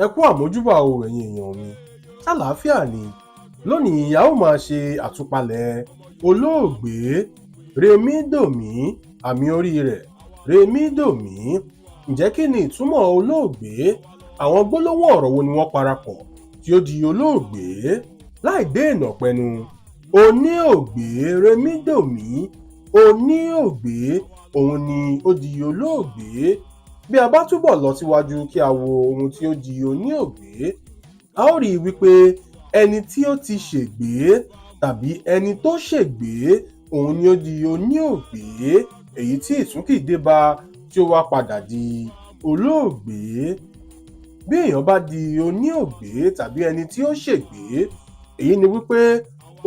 Ẹ kú àmójúbà o ẹ̀yin èèyàn mi, ṣàlàáfíà ni. Lónìí a ó máa ṣe àtúpalẹ̀ olóògbé Rẹ̀mídòmí, àmì orí rẹ̀ Rẹ̀mídòmí. Ǹjẹ́ kí ni ìtumọ̀ olóògbé? Àwọn gbólóhùn ọ̀rọ̀ wo ni wọ́n parapọ̀ tí ó di olóògbé? Láì dé ìnà pẹnu, oníògbé Rẹ̀mídòmí, oníògbé òun ni ó di olóògbé. Bí a bá túbọ̀ lọ síwájú kí a wo ohun tí ó di oníògbé, a ó rí i wípé ẹni tí ó ti ṣègbé tàbí ẹni tó ṣègbé òun ni ó di oníògbé, èyí tí ìsúnkì dé bá tí ó wá padà di olóògbé. Bí èèyàn bá di oníògbé tàbí ẹni tí ó ṣègbé, èyí ni wípé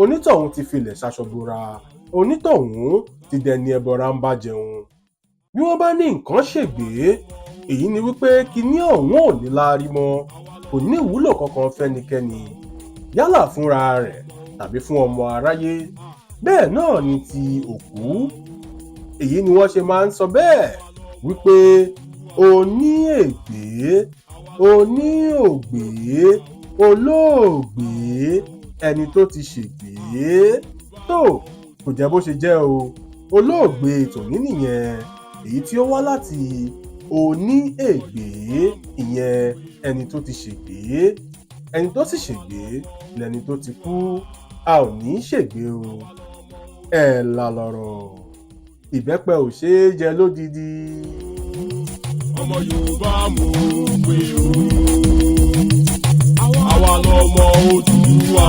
onítọ̀hún ti filẹ̀ ṣaṣọbora, onítọ̀hún ti dẹni ẹbọra ń bá jẹun. Bí wọ́n bá ní nǹkan ṣègbé, èyí ni wípé kíní ọ̀hún ò ní láárí mọ́, kò ní ìwúlò kankan fẹ́nikẹ́ni, yálà fúnra rẹ̀ tàbí fún ọmọ aráyé. Bẹ́ẹ̀ náà ni ti òkú. Èyí ni wọ́n ṣe máa ń sọ bẹ́ẹ̀ wípé oníègbé, oníògbé, olóògbé, ẹni tó ti ṣègbé. Tó kò jẹ́ bó ṣe jẹ́ o. Olóògbé tòní nìyẹn, èyí tí ó wá láti oníègbé, ìyẹn ẹni tó ti ṣègbé. Ẹni tó sì ṣègbé lẹni tó ti kú. A ò ní ṣègbé o. Ẹ̀là lọ̀rọ̀, ìbẹ́pẹ ò ṣeé jẹ lódidi. Ọmọ Yorùbá mo pè ó, àwa lọmọ Oòduà,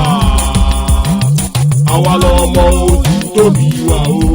àwa lọmọ Oòduà tó bí wa o.